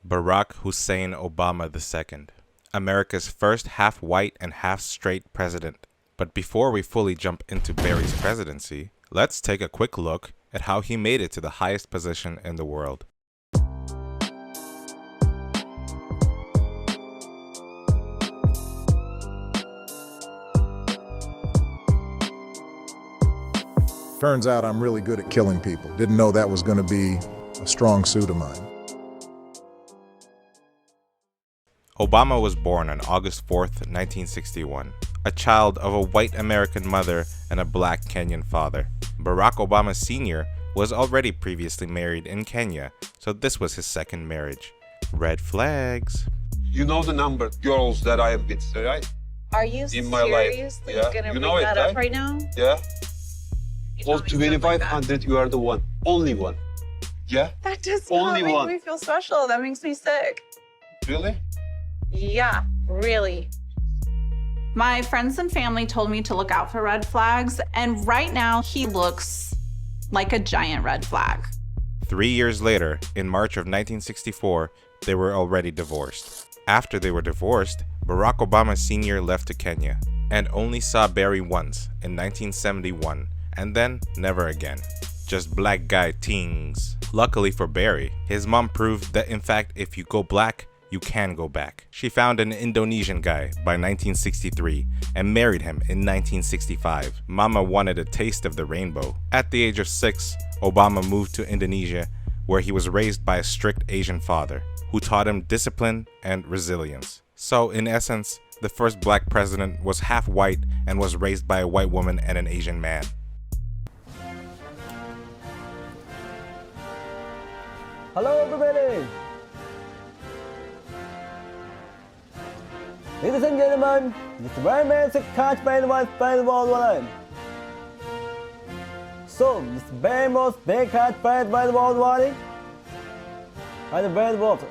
Barack Hussein Obama II, America's first half-white and half-straight president. But before we fully jump into Barry's presidency, let's take a quick look at how he made it to the highest position in the world. Turns out I'm really good at killing people. Didn't know that was going to be a strong suit of mine. Obama was born on August 4th, 1961, a child of a white American mother and a black Kenyan father. Barack Obama Sr. was already previously married in Kenya, so this was his second marriage. Red flags. You know the number of girls that I have been, right? Are you In my life. seriously Yeah. gonna You bring know it, that up right? right now? Yeah. You Well, tell me stuff like that. 2,500, you are the one. Only one. Yeah? That does Only not make one. me feel special. That makes me sick. Really? Yeah, really. My friends and family told me to look out for red flags, and right now he looks like a giant red flag. 3 years later, in March of 1964, they were already divorced. After they were divorced, Barack Obama Sr. left to Kenya and only saw Barry once in 1971, and then never again. Just black guy tings. Luckily for Barry, his mom proved that in fact if you go black, you can go back. She found an Indonesian guy by 1963 and married him in 1965. Mama wanted a taste of the rainbow. At the age of 6, Obama moved to Indonesia, where he was raised by a strict Asian father who taught him discipline and resilience. So in essence, the first black president was half white and was raised by a white woman and an Asian man. Hello everybody! Ladies and gentlemen, this very basic catch by the world line. So, this very most big catch by the world line and the very water.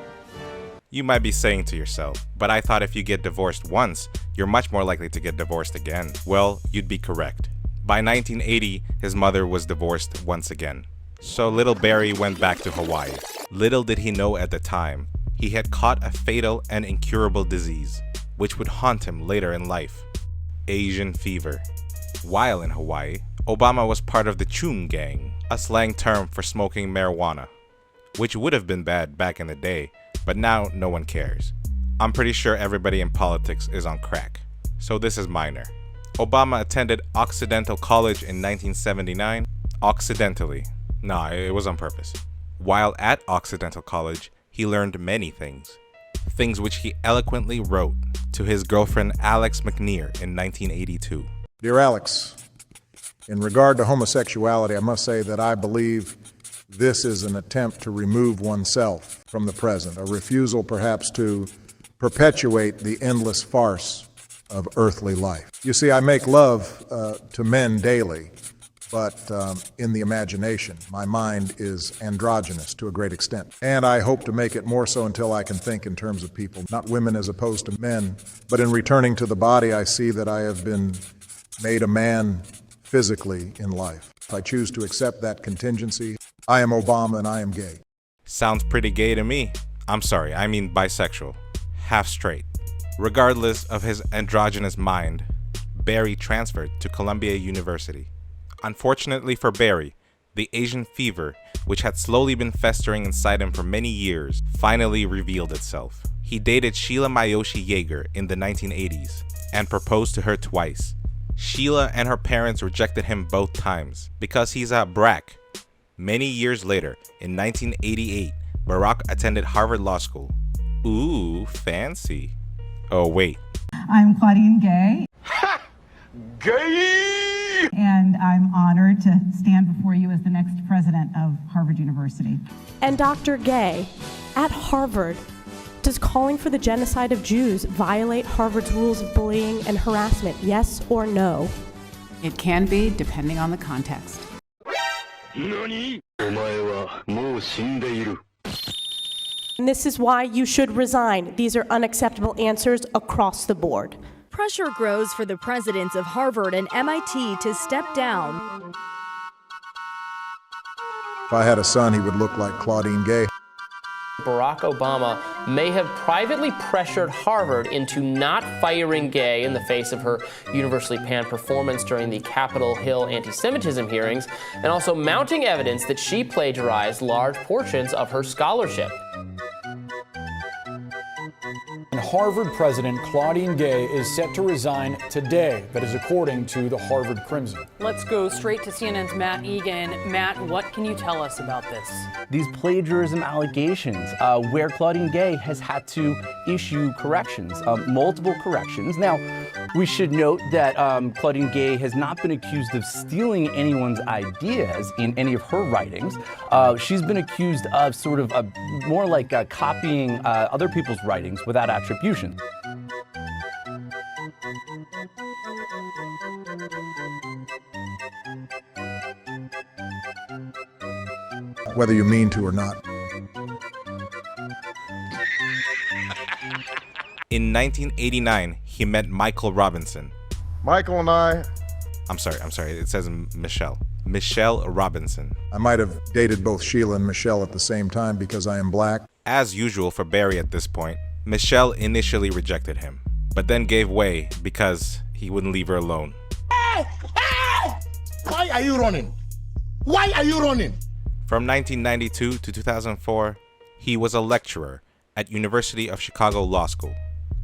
You might be saying to yourself, but I thought if you get divorced once, you're much more likely to get divorced again. Well, you'd be correct. By 1980, his mother was divorced once again. So little Barry went back to Hawaii. Little did he know at the time, he had caught a fatal and incurable disease, which would haunt him later in life: Asian fever. While in Hawaii, Obama was part of the Chum Gang, a slang term for smoking marijuana, which would have been bad back in the day, but now no one cares. I'm pretty sure everybody in politics is on crack, so this is minor. Obama attended Occidental College in 1979. Occidentally. Nah, it was on purpose. While at Occidental College, he learned many things. Things which he eloquently wrote to his girlfriend Alex McNear in 1982. Dear Alex, in regard to homosexuality, I must say that I believe this is an attempt to remove oneself from the present, a refusal perhaps to perpetuate the endless farce of earthly life. You see, I make love to men daily, but in the imagination. My mind is androgynous to a great extent. And I hope to make it more so until I can think in terms of people, not women as opposed to men. But in returning to the body, I see that I have been made a man physically in life. If I choose to accept that contingency, I am Obama and I am gay. Sounds pretty gay to me. I'm sorry, I mean bisexual. Half straight. Regardless of his androgynous mind, Barry transferred to Columbia University. Unfortunately for Barry, the Asian fever, which had slowly been festering inside him for many years, finally revealed itself. He dated Sheila Mayoshi Yeager in the 1980s and proposed to her twice. Sheila and her parents rejected him both times because he's a brack. Many years later, in 1988, Barack attended Harvard Law School. Ooh, fancy. Oh, wait. I'm Claudine Gay. Gay! And I'm honored to stand before you as the next president of Harvard University. And Dr. Gay, at Harvard, does calling for the genocide of Jews violate Harvard's rules of bullying and harassment, yes or no? It can be, depending on the context. And this is why you should resign. These are unacceptable answers across the board. Pressure grows for the presidents of Harvard and MIT to step down. If I had a son, he would look like Claudine Gay. Barack Obama may have privately pressured Harvard into not firing Gay in the face of her universally panned performance during the Capitol Hill anti-Semitism hearings, and also mounting evidence that she plagiarized large portions of her scholarship. Harvard president Claudine Gay is set to resign today. That is according to the Harvard Crimson. Let's go straight to CNN's Matt Egan. Matt, what can you tell us about this? These plagiarism allegations, where Claudine Gay has had to issue corrections, multiple corrections. Now, we should note that Claudine Gay has not been accused of stealing anyone's ideas in any of her writings. She's been accused of sort of more like copying other people's writings without attribution. Whether you mean to or not. In 1989, he met Michael Robinson. Michael and I... I'm sorry, it says Michelle. Michelle Robinson. I might have dated both Sheila and Michelle at the same time because I am black. As usual for Barry at this point, Michelle initially rejected him, but then gave way because he wouldn't leave her alone. Why are you running? Why are you running? From 1992 to 2004, he was a lecturer at University of Chicago Law School.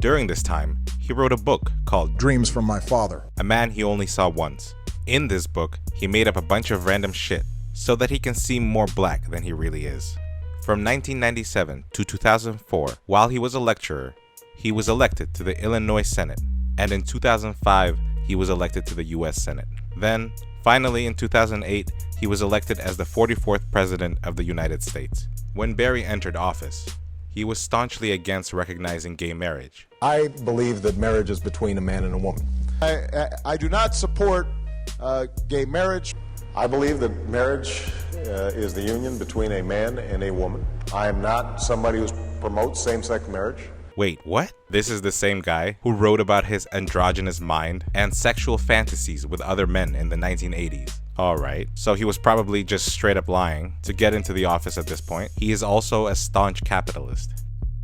During this time, he wrote a book called Dreams from My Father, a man he only saw once. In this book, he made up a bunch of random shit so that he can seem more black than he really is. From 1997 to 2004, while he was a lecturer, he was elected to the Illinois Senate, and in 2005, he was elected to the US Senate. Then, finally in 2008, he was elected as the 44th President of the United States. When Barry entered office, he was staunchly against recognizing gay marriage. I believe that marriage is between a man and a woman. I do not support gay marriage. I believe that marriage is the union between a man and a woman. I am not somebody who promotes same-sex marriage. Wait, what? This is the same guy who wrote about his androgynous mind and sexual fantasies with other men in the 1980s. Alright, so he was probably just straight up lying to get into the office at this point. He is also a staunch capitalist.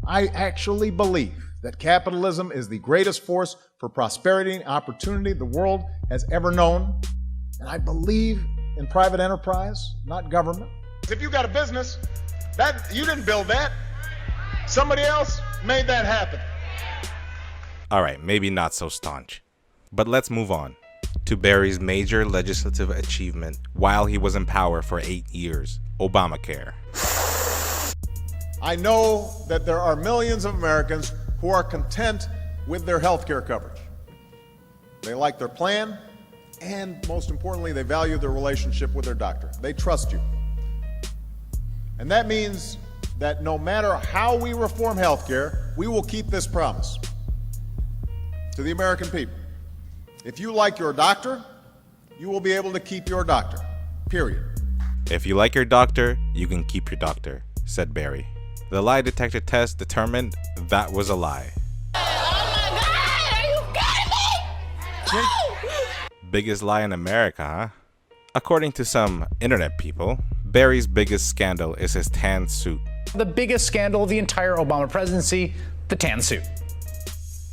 I actually believe that capitalism is the greatest force for prosperity and opportunity the world has ever known. And I believe in private enterprise, not government. If you got a business, you didn't build that. Somebody else made that happen. Alright, maybe not so staunch. But let's move on to Barry's major legislative achievement while he was in power for 8 years, Obamacare. I know that there are millions of Americans who are content with their health care coverage. They like their plan, and most importantly, they value their relationship with their doctor. They trust you. And that means that no matter how we reform health care, we will keep this promise to the American people. If you like your doctor, you will be able to keep your doctor, period. If you like your doctor, you can keep your doctor, said Barry. The lie detector test determined that was a lie. Oh my God, are you kidding me? Biggest lie in America, huh? According to some internet people, Barry's biggest scandal is his tan suit. The biggest scandal of the entire Obama presidency, the tan suit.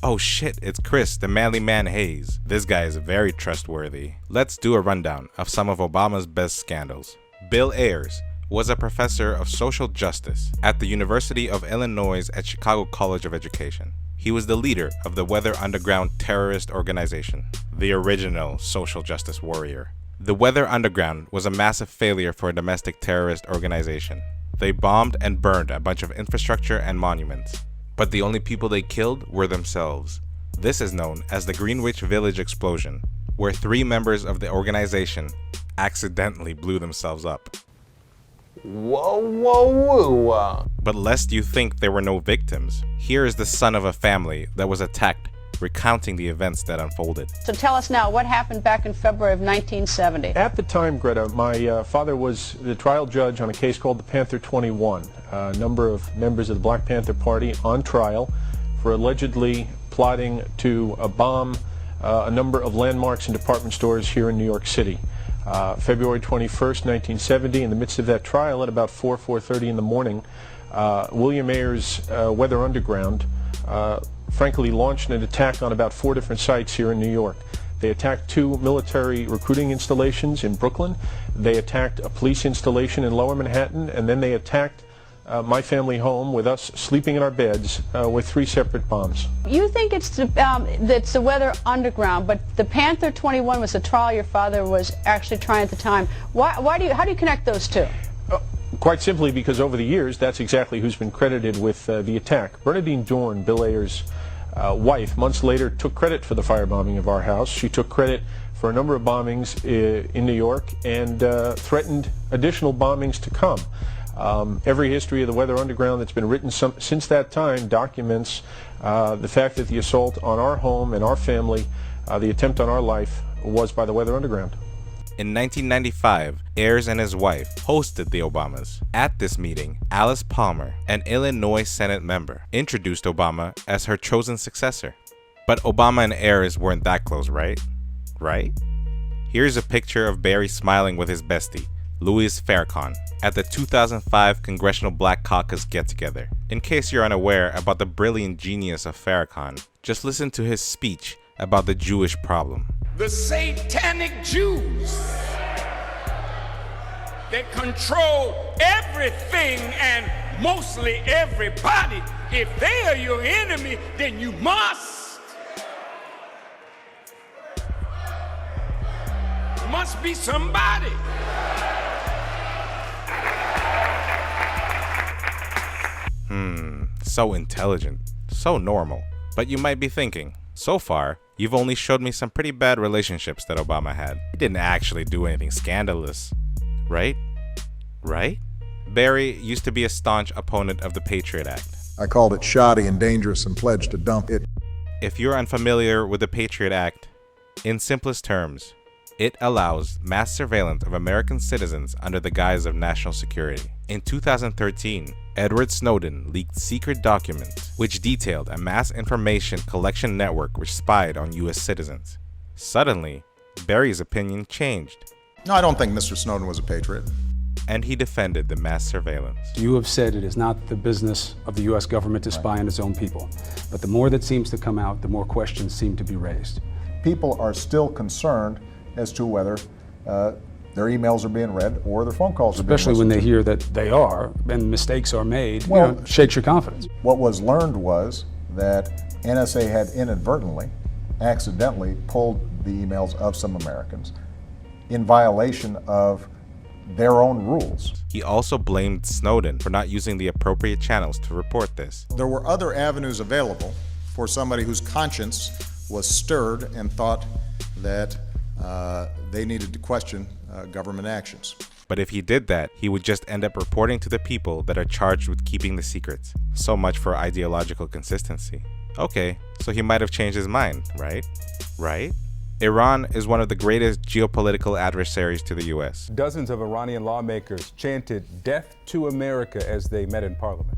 Oh shit, it's Chris, the manly man Hayes. This guy is very trustworthy. Let's do a rundown of some of Obama's best scandals. Bill Ayers was a professor of social justice at the University of Illinois at Chicago College of Education. He was the leader of the Weather Underground terrorist organization, the original social justice warrior. The Weather Underground was a massive failure for a domestic terrorist organization. They bombed and burned a bunch of infrastructure and monuments. But the only people they killed were themselves. This is known as the Greenwich Village explosion, where 3 members of the organization accidentally blew themselves up. Whoa, whoa, whoa. But lest you think there were no victims, here is the son of a family that was attacked, recounting the events that unfolded. So tell us now, what happened back in February of 1970? At the time, Greta, my father was the trial judge on a case called the Panther 21. A number of members of the Black Panther Party on trial for allegedly plotting to bomb a number of landmarks and department stores here in New York City. February 21st, 1970, in the midst of that trial at about 4:30 in the morning, William Ayers' Weather Underground frankly launched an attack on about 4 different sites here in New York. They attacked 2 military recruiting installations in Brooklyn. They attacked a police installation in Lower Manhattan, and then they attacked my family home with us sleeping in our beds with 3 separate bombs. You think it's the Weather Underground, but the Panther 21 was the trial your father was actually trying at the time. How do you connect those two? Quite simply because over the years, that's exactly who's been credited with the attack. Bernadine Dorn, Bill Ayers' wife, months later took credit for the firebombing of our house. She took credit for a number of bombings in New York and threatened additional bombings to come. Every history of the Weather Underground that's been written since that time documents the fact that the assault on our home and our family, the attempt on our life, was by the Weather Underground. In 1995, Ayers and his wife hosted the Obamas. At this meeting, Alice Palmer, an Illinois Senate member, introduced Obama as her chosen successor. But Obama and Ayers weren't that close, right? Right? Here's a picture of Barry smiling with his bestie, Louis Farrakhan, at the 2005 Congressional Black Caucus get-together. In case you're unaware about the brilliant genius of Farrakhan, just listen to his speech about the Jewish problem. The satanic Jews that control everything and mostly everybody. If they are your enemy, then you must be somebody. So intelligent, so normal. But you might be thinking, so far, you've only showed me some pretty bad relationships that Obama had. He didn't actually do anything scandalous, right? Right? Barry used to be a staunch opponent of the Patriot Act. I called it shoddy and dangerous and pledged to dump it. If you're unfamiliar with the Patriot Act, in simplest terms, it allows mass surveillance of American citizens under the guise of national security. In 2013, Edward Snowden leaked secret documents which detailed a mass information collection network which spied on U.S. citizens. Suddenly, Barry's opinion changed. No, I don't think Mr. Snowden was a patriot. And he defended the mass surveillance. You have said it is not the business of the U.S. government to spy on its own people. But the more that seems to come out, the more questions seem to be raised. People are still concerned as to whether their emails are being read or their phone calls are being Especially when they listened to. hear that they are, and mistakes are made, Well, shakes your confidence. What was learned was that NSA had inadvertently, accidentally pulled the emails of some Americans in violation of their own rules. He also blamed Snowden for not using the appropriate channels to report this. There were other avenues available for somebody whose conscience was stirred and thought that they needed to question government actions. But if he did that, he would just end up reporting to the people that are charged with keeping the secrets. So much for ideological consistency. Okay, so he might have changed his mind, right? Right? Iran is one of the greatest geopolitical adversaries to the US. Dozens of Iranian lawmakers chanted "Death to America" as they met in parliament.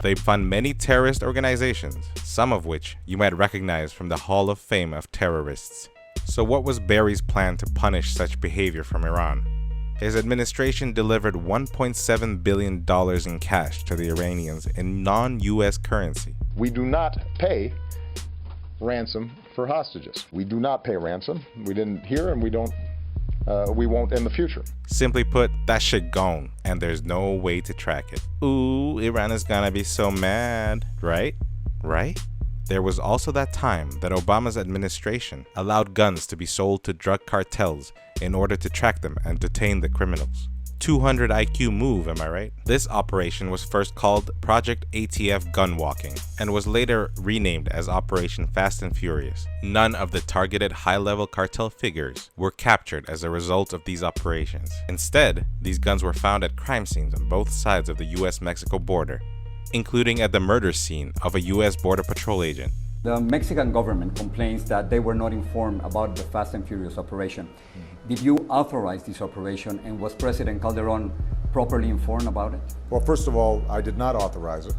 They fund many terrorist organizations, some of which you might recognize from the Hall of Fame of terrorists. So what was Barry's plan to punish such behavior from Iran? His administration delivered $1.7 billion in cash to the Iranians in non-US currency. We do not pay ransom for hostages. We do not pay ransom. We didn't here and we won't in the future. Simply put, that shit gone, and there's no way to track it. Ooh, Iran is gonna be so mad, right? Right? There was also that time that Obama's administration allowed guns to be sold to drug cartels in order to track them and detain the criminals. 200 IQ move, am I right? This operation was first called Project ATF Gunwalking and was later renamed as Operation Fast and Furious. None of the targeted high-level cartel figures were captured as a result of these operations. Instead, these guns were found at crime scenes on both sides of the US-Mexico border, including at the murder scene of a US Border Patrol agent. The Mexican government complains that they were not informed about the Fast and Furious operation. Did you authorize this operation, and was President Calderon properly informed about it? Well, first of all, I did not authorize it.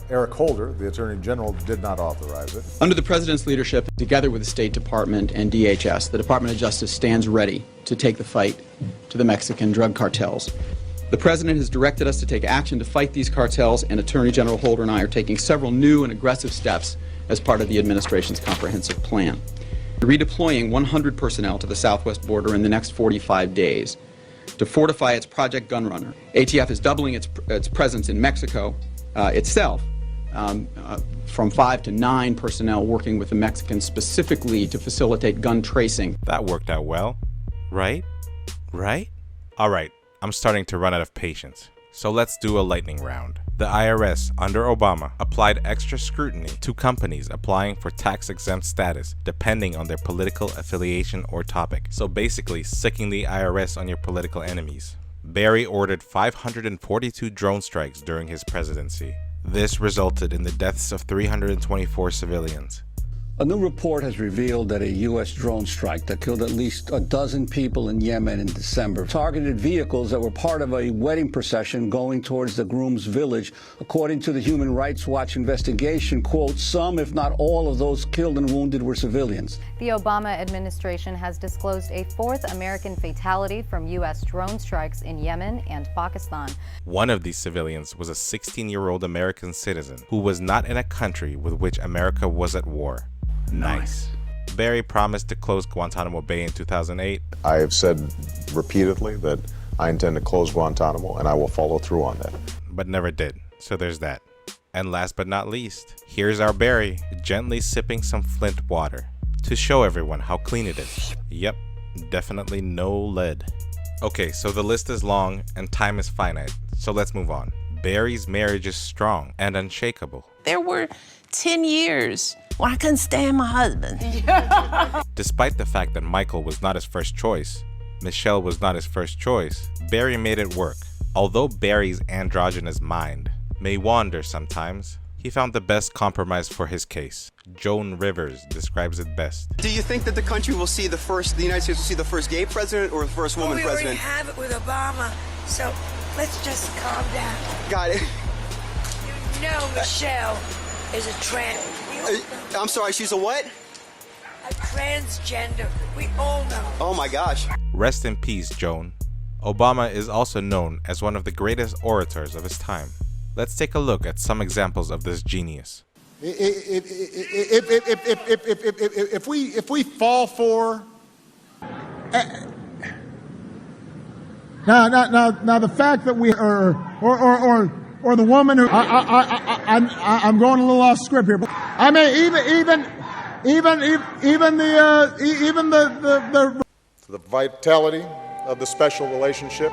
Eric Holder, the Attorney General, did not authorize it. Under the President's leadership, together with the State Department and DHS, the Department of Justice stands ready to take the fight to the Mexican drug cartels. The President has directed us to take action to fight these cartels, and Attorney General Holder and I are taking several new and aggressive steps as part of the administration's comprehensive plan. Redeploying 100 personnel to the southwest border in the next 45 days to fortify its Project Gunrunner. ATF is doubling its presence in Mexico itself, from 5 to 9 personnel working with the Mexicans specifically to facilitate gun tracing. That worked out well, right? Right? All right, I'm starting to run out of patience. So let's do a lightning round. The IRS, under Obama, applied extra scrutiny to companies applying for tax-exempt status depending on their political affiliation or topic. So basically, sicking the IRS on your political enemies. Barry ordered 542 drone strikes during his presidency. This resulted in the deaths of 324 civilians. A new report has revealed that a U.S. drone strike that killed at least a dozen people in Yemen in December targeted vehicles that were part of a wedding procession going towards the groom's village. According to the Human Rights Watch investigation, quote, some, if not all, of those killed and wounded were civilians. The Obama administration has disclosed a 4th American fatality from U.S. drone strikes in Yemen and Pakistan. One of these civilians was a 16-year-old American citizen who was not in a country with which America was at war. Nice. Barry promised to close Guantanamo Bay in 2008. I have said repeatedly that I intend to close Guantanamo, and I will follow through on that. But never did, so there's that. And last but not least, here's our Barry gently sipping some Flint water to show everyone how clean it is. Yep, definitely no lead. Okay, so the list is long and time is finite, so let's move on. Barry's marriage is strong and unshakable. There were 10 years when I couldn't stand my husband. Despite the fact that Michael was not his first choice, Michelle was not his first choice, Barry made it work. Although Barry's androgynous mind may wander sometimes, he found the best compromise for his case. Joan Rivers describes it best. Do you think that the country will see the United States will see the first gay president or the first woman president? We already have it with Obama, so let's just calm down. Got it. You know Michelle is a trans. I'm sorry, she's a what? A transgender. We all know. Oh my gosh. Rest in peace, Joan. Obama is also known as one of the greatest orators of his time. Let's take a look at some examples of this genius. If we fall for now the fact that we or the woman who I'm going a little off script here, but I mean even the vitality of the special relationship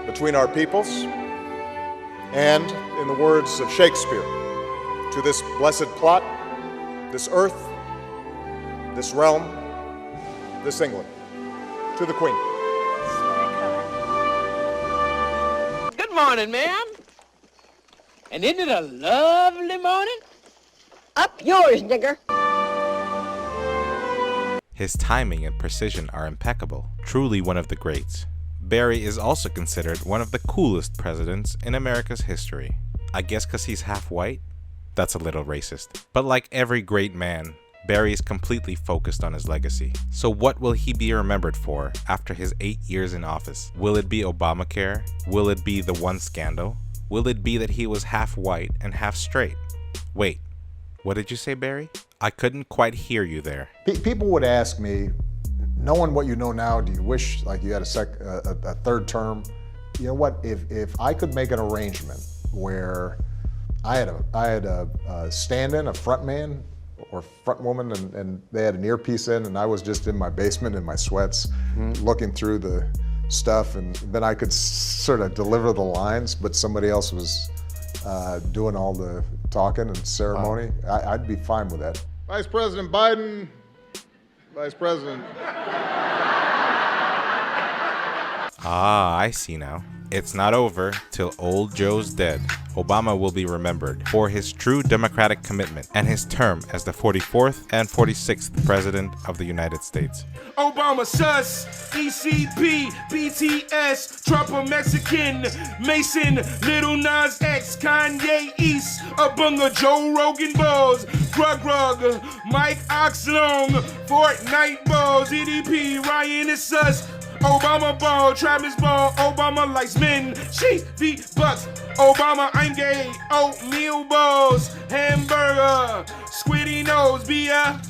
between our peoples, and in the words of Shakespeare, to this blessed plot, this earth, this realm, this England, to the Queen. Good morning, ma'am. And isn't it a lovely morning? Up yours, nigger. His timing and precision are impeccable, truly one of the greats. Barry is also considered one of the coolest presidents in America's history. I guess because he's half white? That's a little racist. But like every great man, Barry is completely focused on his legacy. So what will he be remembered for after his 8 years in office? Will it be Obamacare? Will it be the one scandal? Will it be that he was half white and half straight? Wait, what did you say, Barry? I couldn't quite hear you there. People would ask me, knowing what you know now, do you wish like you had a third term? You know what? If I could make an arrangement where I had a stand-in, a front man or front woman, and they had an earpiece in, and I was just in my basement in my sweats, looking through the stuff, and then I could sort of deliver the lines, but somebody else was doing all the talking and ceremony. I'd be fine with that. Vice President Biden, Vice President. Ah, I see now. It's not over till old Joe's dead. Obama will be remembered for his true democratic commitment and his term as the 44th and 46th President of the United States. Obama sus, ECP, BTS, Trump a Mexican, Mason, Little Nas X, Kanye East, Abunga, Joe Rogan Balls, Grug, Mike Oxlong, Fortnite Balls, EDP, Ryan is sus, Obama Ball, Travis Ball, Obama likes men, she beat bucks, Obama I'm gay, oatmeal balls, hamburger, squiddy nose, beer,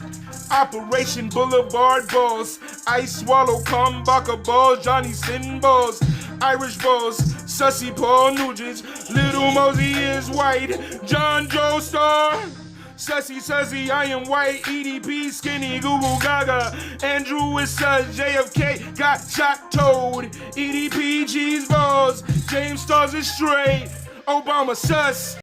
Operation Boulevard balls, Ice Swallow, Kumbaka balls, Johnny Sin balls, Irish balls, Sussy Paul Nugent, Little Mosey is white, John Joe Star, Sussy, I am white, EDP, skinny, Google Gaga, Andrew is sus, JFK, got shot toad, EDP, cheese balls, James Stars is straight, Obama sus.